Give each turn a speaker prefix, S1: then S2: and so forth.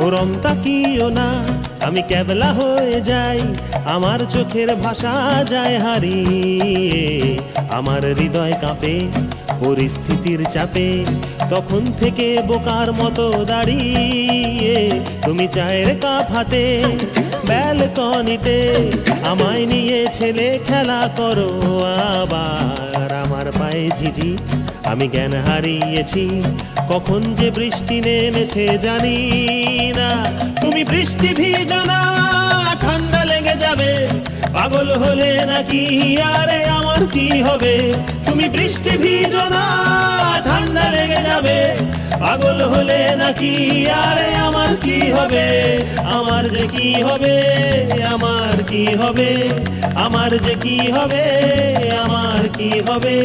S1: ওরম তাকিও না, আমি ক্যাবলা হয়ে যাই, আমার চোখের ভাষা যায় হারিয়ে। আমার হৃদয় কাঁপে পরিস্থিতির চাপে, তখন থেকে বোকার মতো দাঁড়িয়ে। তুমি চায়ের কাপ হাতে ব্যালকনিতে আমায় নিয়ে ছেলে খেলা করো আবার। আমার পায়ে ঝিঝি, আমি জ্ঞান হারিয়েছি, কখন যে বৃষ্টি নেমেছে জানি না। তুমি বৃষ্টি ভিজো না, ঠান্ডা লেগে যাবে, পাগল হলে নাকি আরে আমার কি হবে? তুমি বৃষ্টি ভিজো না, ঠান্ডা লেগে যাবে, পাগল হলে নাকি আরে আমার কি হবে? আমার যে কি হবে, আমার কি হবে, আমার যে কি হবে, আমার কি হবে।